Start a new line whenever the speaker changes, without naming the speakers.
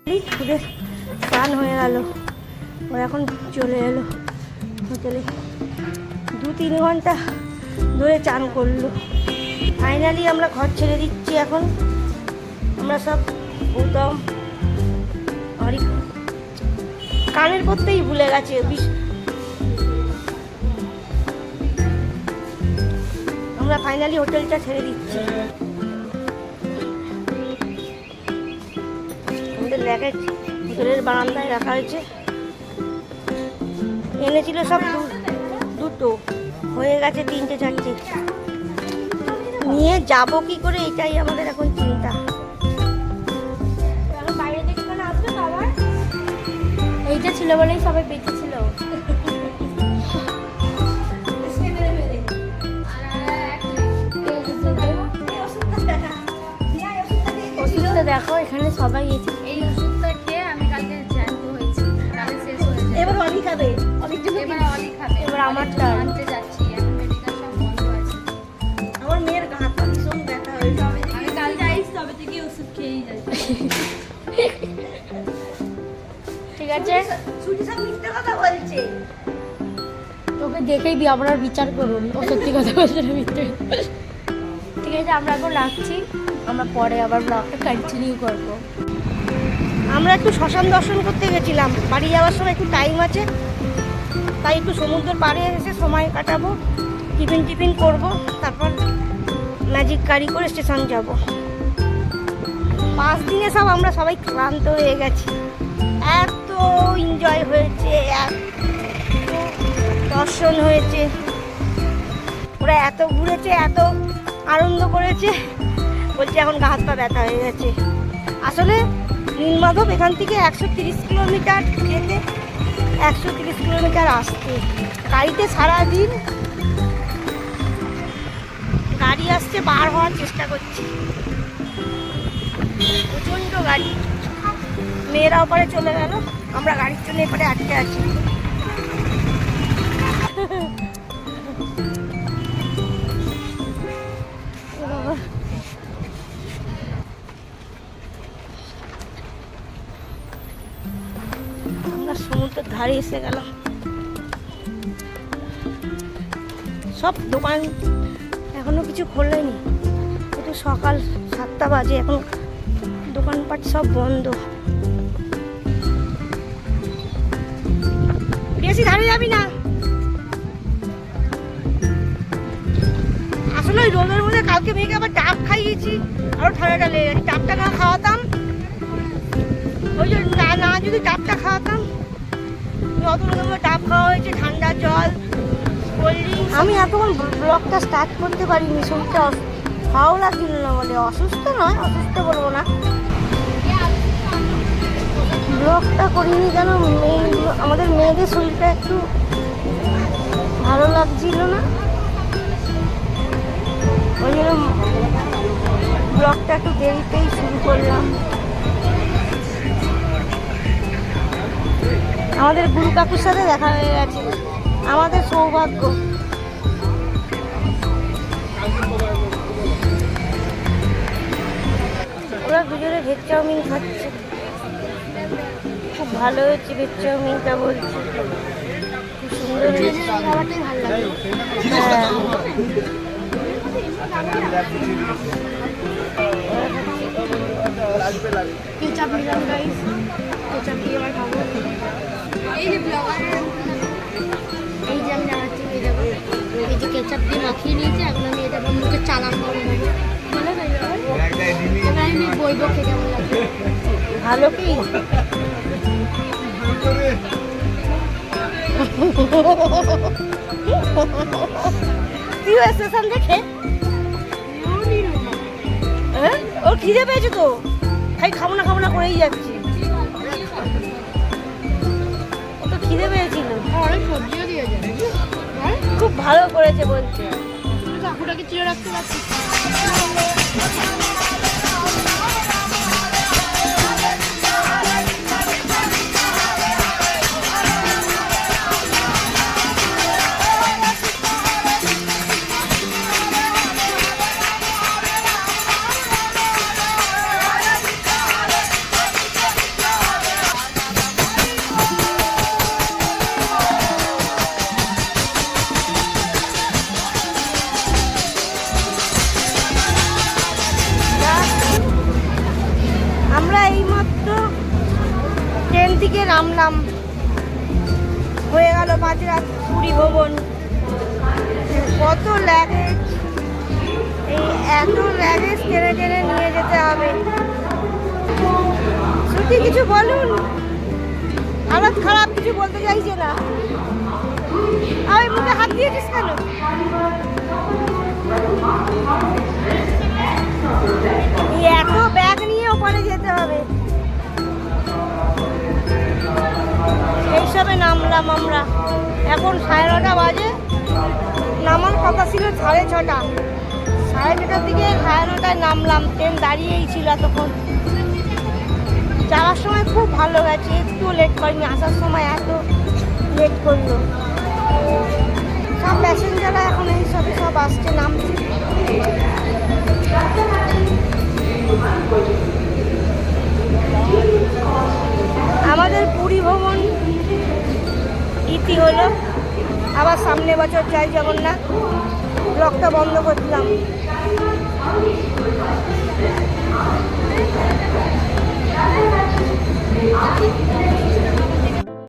ওদের স্নান হয়ে গেল, ও এখন চলে এলো হোটেলে। 2-3 ঘন্টা ধরে চান করলো। ফাইনালি আমরা ঘর ছেড়ে দিচ্ছি এখন। আমরা সব গৌতম হরি কানের করতেই ভুলে গেছে। আমরা ফাইনালি হোটেলটা ছেড়ে দিচ্ছি। আমাদের ল্যাগেজ হোটেলের বারান্দায় রাখা হয়েছে। এনেছিল সব দুটো, হয়ে গেছে 3-4টে। নিয়ে যাব কি করে, এটাই আমাদের এখন চিন্তা। বাইরে দেখতে না আসবে আবার, এইটা ছিল বলেই সবাই বেঁচে ছিল। ওষুধটা দেখো, এখানে সবাই এই ওষুধটা খেয়ে আমি কালকে জ্যান্ত হয়েছি, কালকে শেষ হয়েছে। এবার অলি খাবে, এবার অলি খাবে। এবার আমার টার্ন আনতে যাচ্ছি, এখন মেডিকেল সব বন্ধ আছে। আমার মেয়ের গা হাত পা ভীষণ ব্যথা হয়েছে। আমি কালকে আইস তবে থেকে ওষুধ খেয়েই যাচ্ছি। ঠিক আছে, ছুটি সব মিথ্যে কথা বলছে। তোকে দেখেই আপনার বিচার করুন, ও সত্যি কথা বলছে না মিথ্যে। ঠিক আছে, আমরা এখন রাখছি, আমরা পরে আবার ব্লগটা কন্টিনিউ করব। আমরা একটু শ্মশান দর্শন করতে গেছিলাম, বাড়ি যাওয়ার সময় একটু টাইম আছে, তাই একটু সমুদ্রের পাড়ে এসে সময় কাটাবো, টিফিন করব, তারপর ম্যাজিক গাড়ি করে স্টেশন যাব। 5 দিনে সব আমরা সবাই ক্লান্ত হয়ে গেছি। এত এনজয় হয়েছে, এত দর্শন হয়েছে, ওরা এত ঘুরেছে, এত আনন্দ করেছে, বলছে এখন গা হাত পা ব্যথা হয়ে গেছে। আসলে নীলমাধব এখান থেকে 130 কিলোমিটার যেতে, 130 কিলোমিটার আসতে। গাড়িতে সারাদিন গাড়ি আসছে, বার হওয়ার চেষ্টা করছি, প্রচণ্ড গাড়ি। মেয়েরা ওপারে চলে গেল, আমরা গাড়ির জন্য এপারে আটকে আছি। আমরা সমুদ্রের ধারে এসে গেলাম। সব দোকান এখনো কিছু খোলেনি, একটু সকাল 7টা বাজে, এখন দোকানপাট সব বন্ধ। বেশি ধারে যাবি না, আসলে ওই রোদের মধ্যে কালকে মেয়েকে আবার ডাব খাইয়েছি, আরো ঠান্ডাটা লেগে গেছে। ডাবটা না খাওয়াতাম, ওই জন্য না যদি ডাবটা খাওয়াতাম, অত রকমের ডাব খাওয়া হয়েছে, ঠান্ডা জল, কোল্ড ড্রিঙ্কস। আমি এতক্ষণ ব্লগটা স্টার্ট করতে পারিনি, শরীরটা ভালো লাগছিল না বলে। অসুস্থ নয়, অসুস্থ বলবো না, ব্লগটা করিনি কেন, আমাদের মেয়েদের শরীরটা একটু ভালো লাগছিল না, ওই জন্য ব্লগটা একটু দেরিতেই শুরু করলাম। আমাদের গুরু কাকুর সাথে দেখা হয়ে গেছে, আমাদের সৌভাগ্য। ওরা দুজনে ভেজ চাউমিন খাচ্ছে, খুব ভালো হয়েছে ভেজ চাউমিনটা, বলছে খুব সুন্দর হয়েছে, খাবারটাই ভালো লাগে। হ্যাঁ, কেচাপ নিলাম গাইস, কেচাপ দিয়ে আবার খাবো। এই যে ব্লগার, এই যে আমি দেখাচ্ছি, এই দেখো, এই যে কেচাপ দিয়ে মাখিয়ে নিয়েছি, এখন আমি এটা মুখে চালান করবো। এবার আমি বলবো খেয়ে কেমন লাগবে। ভালো কি তুই স্টেশন দেখে ওর খিদে পেয়েছে তো, খাই খাবো না করেই যাচ্ছি। ও তো খিদে পেয়েছিল, অনেক সবজিও দিয়েছে, খুব ভালো করেছে বলছে। কাকুটাকে চিড়ে রাখতে পারছি। মাত্র ট্রেন থেকে নামলাম, হয়ে গেল মাঝরাত পুরী ভ্রমণ। কত লাগেজ, এই এত লাগেজ টেনে টেনে নিয়ে যেতে হবে। শ্রুতি কিছু বলুন, হালত খারাপ, কিছু বলতে চাইছে না। আমি মুখে হাত দিয়েছিস কেন? এত ব্যাগ নিয়ে ওখানে যেতে হবে। এইসবে নামলাম আমরা, এখন 9:30 বাজে। নামার কথা ছিল 6:30, 6:30টার দিকে 9:30টায় নামলাম। ট্রেন দাঁড়িয়েই ছিল এতক্ষণ। যাওয়ার সময় খুব ভালো গেছে, একটু লেট করিনি। আসার সময় এত লেট করলো। সব প্যাসেঞ্জাররা এখন এই সবে সব আসছে, নামছে। আমাদের পুরী ভ্রমণ ইতি হলো। আবার সামনে বছর যাই জগন্নাথ। ব্লগটা বন্ধ করলাম।